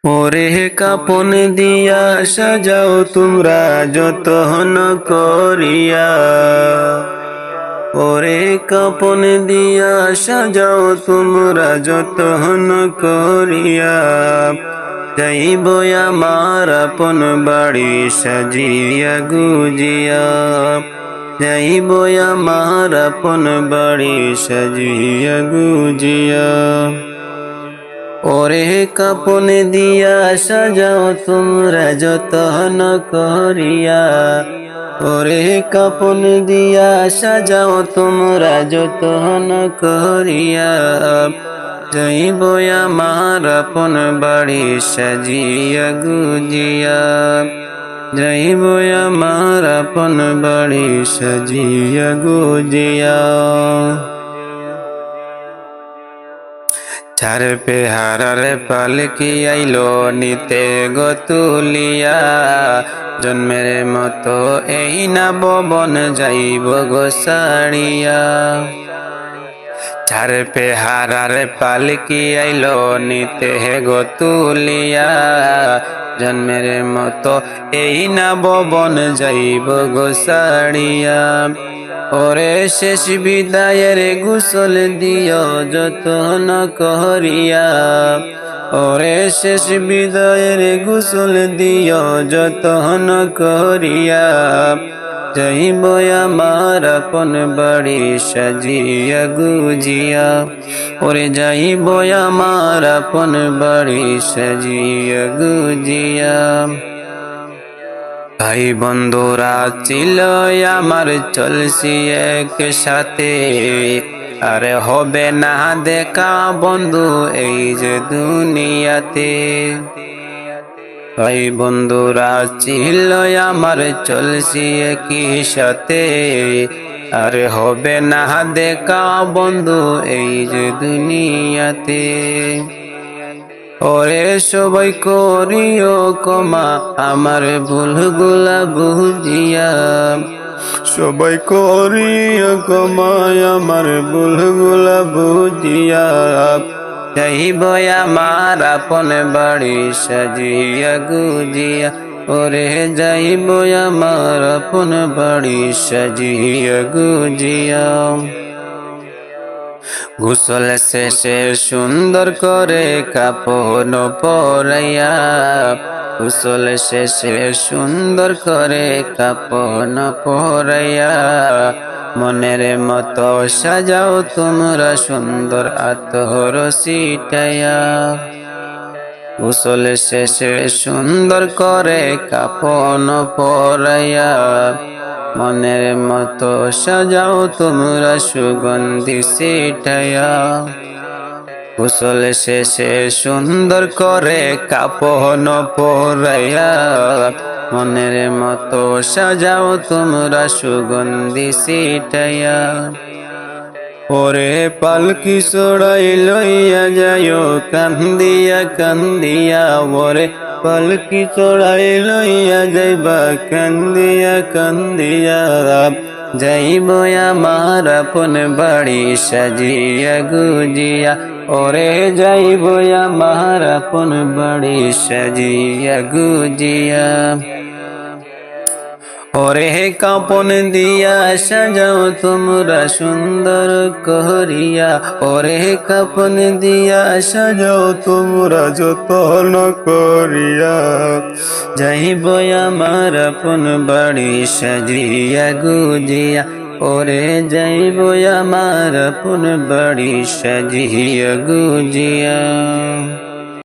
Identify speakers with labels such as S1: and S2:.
S1: ওরে কাপন দিয়া সাজাও তোমরা যতন করিয়া, ওরে কাপন দিয়া সাজাও তোমরা যতন করিয়া, যাইব আমার আপন বাড়ি সাজিয়া গুজিয়া, যাইব আমার আপন বাড়ি সাজিয়া গুজিয়া। ওরে কাপন দিয়া সাজাও তোমরা যতন করিয়া, ওরে কাপন দিয়া সাজাও তোমরা যতন করিয়া, যাইব আমার আপন বাড়ি সাজিয়া গুজিয়া, যাইব আমার আপন বাড়ি সাজিয়া গুজিয়া। চার পেহারার পালকি আইলো নিতে গতুলিয়া, জন্মের মতো এই না ভবন যাইব গোসাড়িয়া। চার পেহারার পালকি আইলো নিতে গতুলিয়া, জন্মের মতো এই না ভবন যাইব গোসাড়িয়া। ওরে শেষ বিদায়ের গোসল দিও যতন করিয়া, ওরে শেষ বিদায়ের গোসল দিও যতন করিয়া, যাইব আমার আপন বাড়ি সাজিয়া গুজিয়া, ওরে যাইব আমার আপন বাড়ি সাজিয়া গুজিয়া। ভাই বন্ধুরা ছিল আমার চলছি একসাথে, আরে হবে না দেখা বন্ধু এই যে দুনিয়াতে। ভাই বন্ধুরা ছিল আমার চলছি একই সাথে, আরে হবে না দেখা বন্ধু এই যে দুনিয়াতে। ওরে সবাই করিও ক্ষমা আমার ভুলগুলা বুঝিয়া, সবাই করিও ক্ষমা আমার ভুলগুলা বুঝিয়া, যাইব আমার আপন বাড়ি সাজিয়া গুজিয়া, ওরে যাইব আমার আপন বাড়ি সাজিয়া গুজিয়া। গোসল শেষে সুন্দর করে কাপন পরাইয়া, গোসল শেষে সুন্দর করে কাপন পরাইয়া, মনের মতো সাজাও তোমরা সুন্দর আতর ছিটাইয়া। গোসল শেষে সুন্দর করে কাপন পরাইয়া, মনের মতো সাজাও তোমরা সুগন্ধি ছিটাইয়া। গোসল শেষে সুন্দর করে কাপন পরাইয়া, মনের মতো সাজাও তোমরা সুগন্ধি ছিটাইয়া। ওরে পালকি চড়াই লইয়া যাইও কান্দিয়া কান্দিয়া, ওরে পালকি চড়াই লইয়া যাইবা কান্দিয়া কান্দিয়া, যাইব আমার আপন বাড়ি সাজিয়া গুজিয়া, ওরে যাইব আমার আপন বাড়ি সাজিয়া গুজিয়া। ওরে কাপন দিয়া সাজাও তোমরা সুন্দর করিয়া, ওরে কাপন দিয়া সাজাও তোমরা যতন করিয়া, যাইব আমার আপন বাড়ি সাজিয়া গুজিয়া, ওরে যাইব আমার আপন বাড়ি সাজিয়া গুজিয়া।